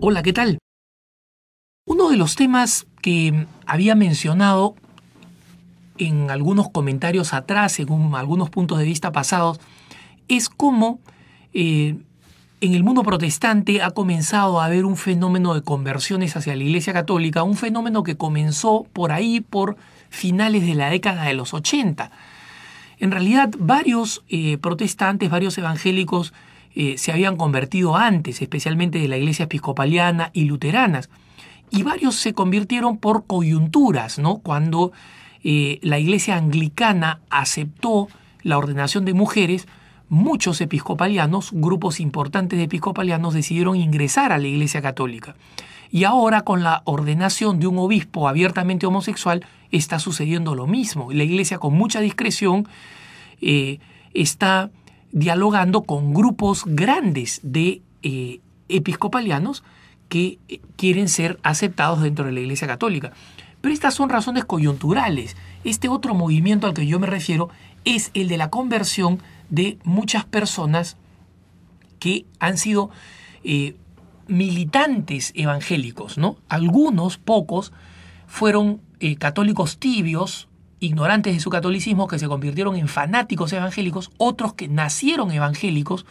Hola, ¿qué tal? Uno de los temas que había mencionado en algunos comentarios atrás, según algunos puntos de vista pasados, es cómo en el mundo protestante ha comenzado a haber un fenómeno de conversiones hacia la Iglesia Católica, un fenómeno que comenzó por ahí, por finales de la década de los 80. En realidad, varios protestantes, varios evangélicos se habían convertido antes, especialmente de la Iglesia episcopaliana y luteranas. Y varios se convirtieron por coyunturas, ¿no? Cuando la Iglesia anglicana aceptó la ordenación de mujeres, muchos episcopalianos, grupos importantes de episcopalianos, decidieron ingresar a la Iglesia Católica. Y ahora, con la ordenación de un obispo abiertamente homosexual, está sucediendo lo mismo. La Iglesia, con mucha discreción, está dialogando con grupos grandes de episcopalianos que quieren ser aceptados dentro de la Iglesia Católica. Pero estas son razones coyunturales. Este otro movimiento al que yo me refiero es el de la conversión de muchas personas que han sido militantes evangélicos, ¿no? Algunos, pocos, fueron católicos tibios, ignorantes de su catolicismo, que se convirtieron en fanáticos evangélicos, otros que nacieron evangélicos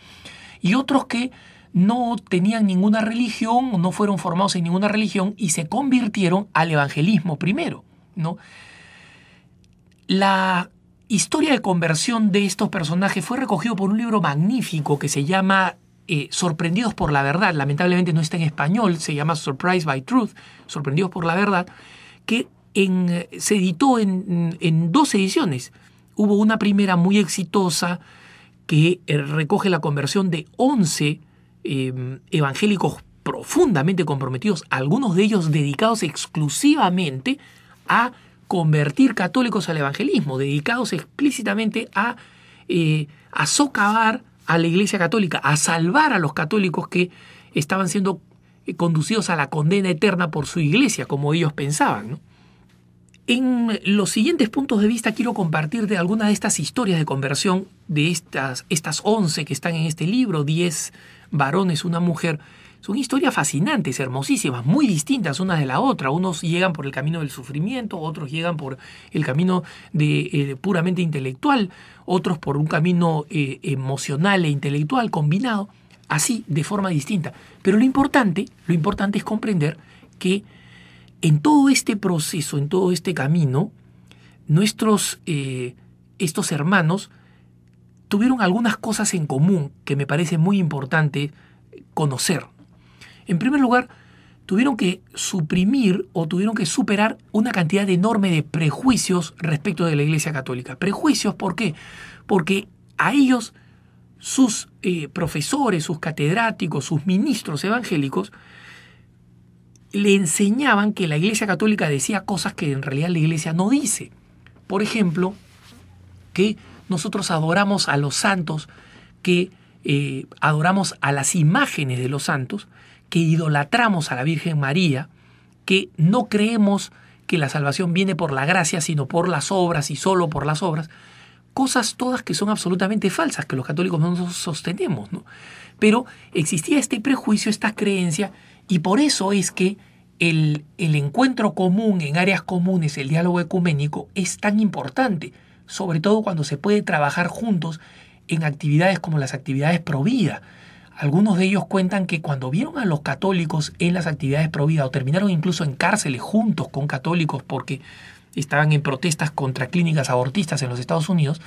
y otros que no tenían ninguna religión, no fueron formados en ninguna religión y se convirtieron al evangelismo primero, ¿no? La historia de conversión de estos personajes fue recogido por un libro magnífico que se llama Sorprendidos por la Verdad. Lamentablemente no está en español, se llama Surprised by Truth, Sorprendidos por la Verdad, que se editó en 2 ediciones. Hubo una primera muy exitosa que recoge la conversión de 11 evangélicos profundamente comprometidos, algunos de ellos dedicados exclusivamente a convertir católicos al evangelismo, dedicados explícitamente a socavar a la Iglesia Católica, a salvar a los católicos que estaban siendo conducidos a la condena eterna por su iglesia, como ellos pensaban, ¿no? En los siguientes puntos de vista quiero compartirte algunas de estas historias de conversión de estas 11 que están en este libro, 10 varones, una mujer. Son historias fascinantes, hermosísimas, muy distintas unas de la otra. Unos llegan por el camino del sufrimiento, otros llegan por el camino puramente intelectual, otros por un camino emocional e intelectual combinado, así, de forma distinta. Pero lo importante es comprender que en todo este proceso, en todo este camino, estos hermanos tuvieron algunas cosas en común que me parece muy importante conocer. En primer lugar, tuvieron que suprimir o tuvieron que superar una cantidad enorme de prejuicios respecto de la Iglesia Católica. ¿Prejuicios por qué? Porque a ellos, sus profesores, sus catedráticos, sus ministros evangélicos, le enseñaban que la Iglesia Católica decía cosas que en realidad la Iglesia no dice. Por ejemplo, que nosotros adoramos a los santos, que adoramos a las imágenes de los santos, que idolatramos a la Virgen María, que no creemos que la salvación viene por la gracia, sino por las obras y solo por las obras. Cosas todas que son absolutamente falsas, que los católicos no sostenemos, ¿no? Pero existía este prejuicio, esta creencia, y por eso es que el encuentro común en áreas comunes, el diálogo ecuménico, es tan importante, sobre todo cuando se puede trabajar juntos en actividades como las actividades pro vida. Algunos de ellos cuentan que cuando vieron a los católicos en las actividades pro vida, o terminaron incluso en cárceles juntos con católicos porque estaban en protestas contra clínicas abortistas en los Estados Unidos,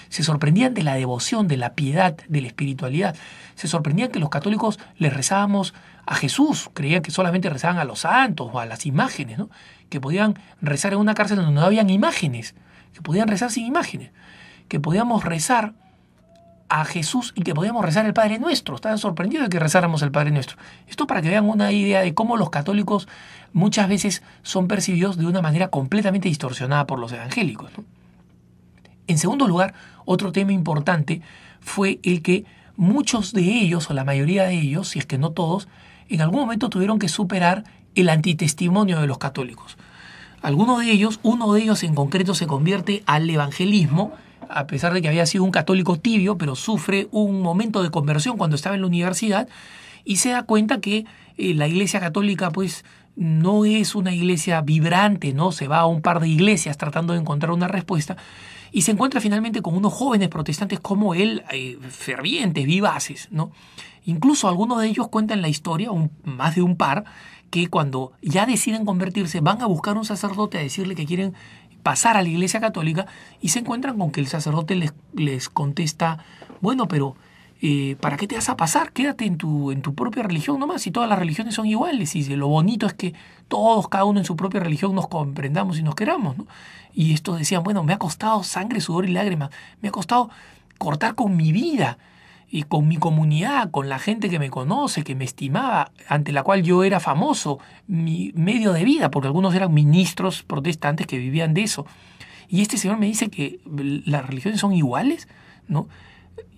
se sorprendían de la devoción, de la piedad, de la espiritualidad. Se sorprendían que los católicos les rezábamos a Jesús, creían que solamente rezaban a los santos o a las imágenes, ¿no? Que podían rezar en una cárcel donde no habían imágenes, que podían rezar sin imágenes, que podíamos rezar a Jesús y que podíamos rezar el Padre Nuestro. Estaban sorprendidos de que rezáramos el Padre Nuestro. Esto para que vean una idea de cómo los católicos muchas veces son percibidos de una manera completamente distorsionada por los evangélicos, ¿no? En segundo lugar, otro tema importante fue el que muchos de ellos, o la mayoría de ellos, si es que no todos, en algún momento tuvieron que superar el antitestimonio de los católicos. Algunos de ellos, uno de ellos en concreto, se convierte al evangelismo, a pesar de que había sido un católico tibio, pero sufre un momento de conversión cuando estaba en la universidad y se da cuenta que la Iglesia Católica pues no es una iglesia vibrante, ¿no? Se va a un par de iglesias tratando de encontrar una respuesta y se encuentra finalmente con unos jóvenes protestantes como él, fervientes, vivaces, ¿no? Incluso algunos de ellos cuentan la historia, más de un par, que cuando ya deciden convertirse van a buscar un sacerdote a decirle que quieren pasar a la Iglesia Católica y se encuentran con que el sacerdote les contesta, bueno, pero ¿para qué te vas a pasar? Quédate en tu propia religión nomás, y todas las religiones son iguales, y lo bonito es que todos, cada uno en su propia religión, nos comprendamos y nos queramos, ¿no? Y estos decían, bueno, me ha costado sangre, sudor y lágrimas, me ha costado cortar con mi vida y con mi comunidad, con la gente que me conoce, que me estimaba, ante la cual yo era famoso, mi medio de vida, porque algunos eran ministros protestantes que vivían de eso. Y este señor me dice que las religiones son iguales, ¿no?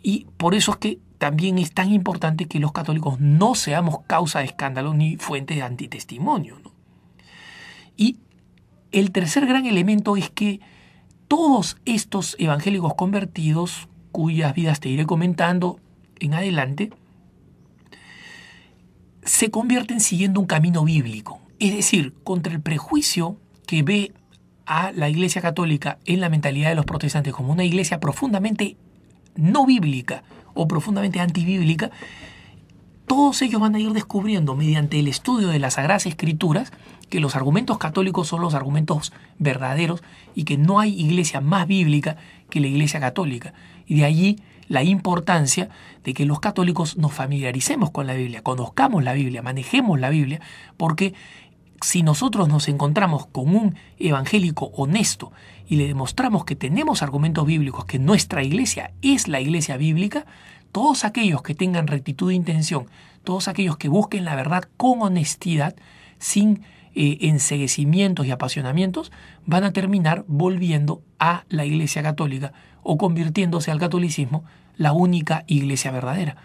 Y por eso es que también es tan importante que los católicos no seamos causa de escándalo ni fuente de antitestimonio, ¿no? Y el tercer gran elemento es que todos estos evangélicos convertidos, cuyas vidas te iré comentando en adelante, se convierten siguiendo un camino bíblico. Es decir, contra el prejuicio que ve a la Iglesia Católica en la mentalidad de los protestantes como una iglesia profundamente no bíblica o profundamente antibíblica, todos ellos van a ir descubriendo mediante el estudio de las Sagradas Escrituras que los argumentos católicos son los argumentos verdaderos y que no hay iglesia más bíblica que la Iglesia Católica. Y de allí la importancia de que los católicos nos familiaricemos con la Biblia, conozcamos la Biblia, manejemos la Biblia, porque si nosotros nos encontramos con un evangélico honesto y le demostramos que tenemos argumentos bíblicos, que nuestra iglesia es la iglesia bíblica, todos aquellos que tengan rectitud de intención, todos aquellos que busquen la verdad con honestidad, sin enceguecimientos y apasionamientos, van a terminar volviendo a la Iglesia Católica o convirtiéndose al catolicismo la única iglesia verdadera.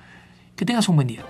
Que tengas un buen día.